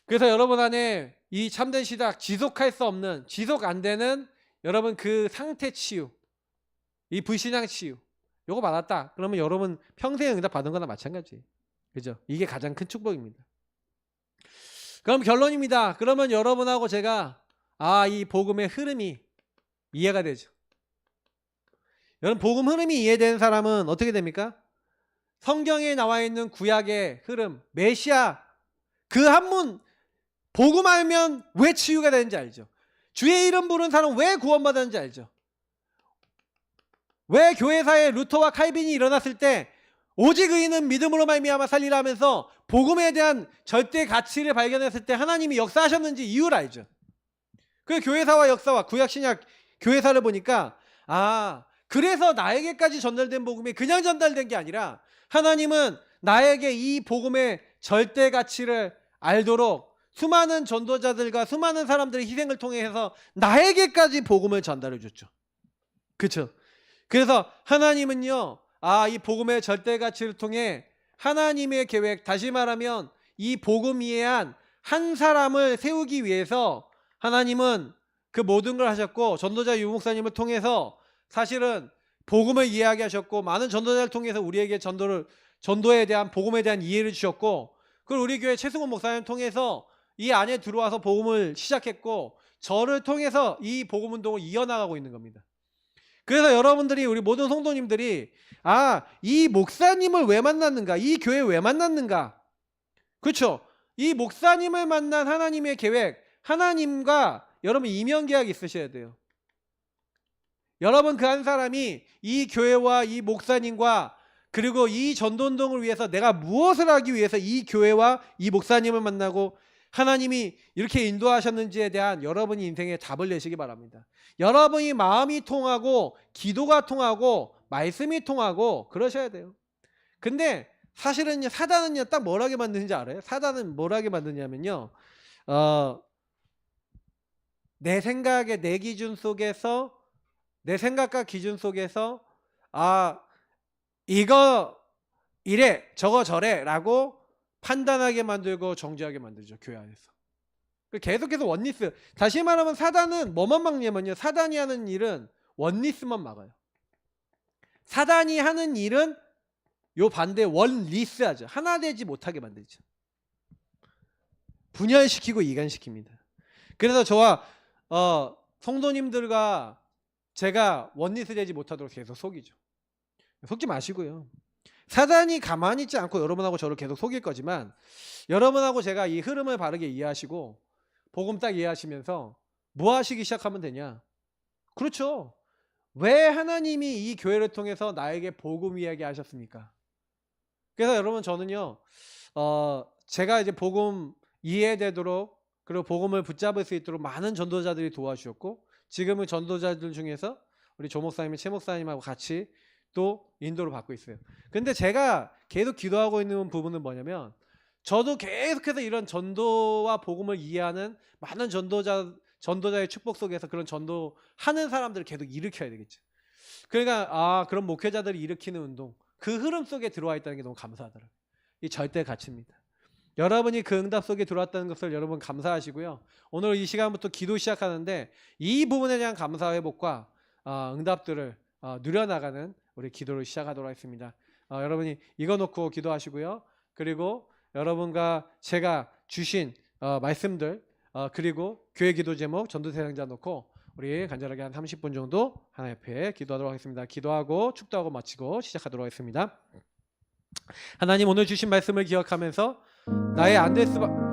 그래서 여러분 안에 이 참된 시작, 지속할 수 없는, 지속 안 되는 여러분 그 상태 치유, 이 불신앙 치유, 요거 받았다 그러면 여러분 평생 응답 받은 거나 마찬가지. 그죠? 이게 가장 큰 축복입니다. 그럼 결론입니다. 그러면 여러분하고 제가 이 복음의 흐름이 이해가 되죠. 여러분, 복음 흐름이 이해되는 사람은 어떻게 됩니까? 성경에 나와 있는 구약의 흐름, 메시아 그 한문 복음 알면 왜 치유가 되는지 알죠. 주의 이름 부른 사람 왜 구원받았는지 알죠. 왜 교회사에 루터와 칼빈이 일어났을 때 오직 의인은 믿음으로 말미암아 살리라 하면서 복음에 대한 절대 가치를 발견했을 때 하나님이 역사하셨는지 이유를 알죠. 그 교회사와 역사와 구약 신약 교회사를 보니까 그래서 나에게까지 전달된 복음이 그냥 전달된 게 아니라 하나님은 나에게 이 복음의 절대 가치를 알도록 수많은 전도자들과 수많은 사람들의 희생을 통해서 나에게까지 복음을 전달해 줬죠. 그렇죠? 그래서 하나님은요, 이 복음의 절대 가치를 통해 하나님의 계획, 다시 말하면 이 복음 이해한 한 사람을 세우기 위해서 하나님은 그 모든 걸 하셨고, 전도자 유 목사님을 통해서 사실은 복음을 이해하게 하셨고, 많은 전도자를 통해서 우리에게 전도에 대한 복음에 대한 이해를 주셨고, 그리고 우리 교회 최승원 목사님을 통해서 이 안에 들어와서 복음을 시작했고, 저를 통해서 이 복음 운동을 이어나가고 있는 겁니다. 그래서 여러분들이, 우리 모든 성도님들이 이 목사님을 왜 만났는가, 이 교회 왜 만났는가, 그렇죠? 이 목사님을 만난 하나님의 계획, 하나님과 여러분 이면계약이 있으셔야 돼요. 여러분 그 한 사람이 이 교회와 이 목사님과 그리고 이 전도운동을 위해서 내가 무엇을 하기 위해서 이 교회와 이 목사님을 만나고 하나님이 이렇게 인도하셨는지에 대한 여러분이 인생에 답을 내시기 바랍니다. 여러분이 마음이 통하고 기도가 통하고 말씀이 통하고 그러셔야 돼요. 근데 사실은요, 사단은요 딱 뭐라게 만드는지 알아요? 사단은 뭐라게 만드냐면요, 내 생각의 내 기준 속에서, 내 생각과 기준 속에서 이거 이래 저거 저래 라고 판단하게 만들고 정죄하게 만들죠, 교회 안에서. 계속해서 원리스, 다시 말하면 사단은 뭐만 막냐면요, 사단이 하는 일은 원리스만 막아요. 사단이 하는 일은 요 반대 원리스하죠. 하나 되지 못하게 만들죠. 분열시키고 이간시킵니다. 그래서 저와 성도님들과 제가 원리스 되지 못하도록 계속 속이죠. 속지 마시고요. 사단이 가만히 있지 않고 여러분하고 저를 계속 속일 거지만, 여러분하고 제가 이 흐름을 바르게 이해하시고 복음 딱 이해하시면서 뭐 하시기 시작하면 되냐? 그렇죠. 왜 하나님이 이 교회를 통해서 나에게 복음 이야기 하셨습니까? 그래서 여러분, 저는요, 제가 이제 복음 이해되도록, 그리고 복음을 붙잡을 수 있도록 많은 전도자들이 도와주셨고, 지금은 전도자들 중에서 우리 조 목사님, 최 목사님하고 같이 또 인도를 받고 있어요. 근데 제가 계속 기도하고 있는 부분은 뭐냐면, 저도 계속해서 이런 전도와 복음을 이해하는 많은 전도자의 축복 속에서 그런 전도하는 사람들을 계속 일으켜야 되겠죠. 그러니까 그런 목회자들이 일으키는 운동, 그 흐름 속에 들어와 있다는 게 너무 감사하더라고요. 이 절대 가치입니다. 여러분이 그 응답 속에 들어왔다는 것을 여러분 감사하시고요. 오늘 이 시간부터 기도 시작하는데 이 부분에 대한 감사 회복과 응답들을 누려나가는 우리 기도를 시작하도록 하겠습니다. 여러분이 이거 놓고 기도하시고요. 그리고 여러분과 제가 주신 말씀들 그리고 교회 기도 제목 전도대상자 놓고 우리 간절하게 한 30분 정도 하나님 앞에 기도하도록 하겠습니다. 기도하고 축도하고 마치고 시작하도록 하겠습니다. 하나님 오늘 주신 말씀을 기억하면서 나의 안 될 수밖에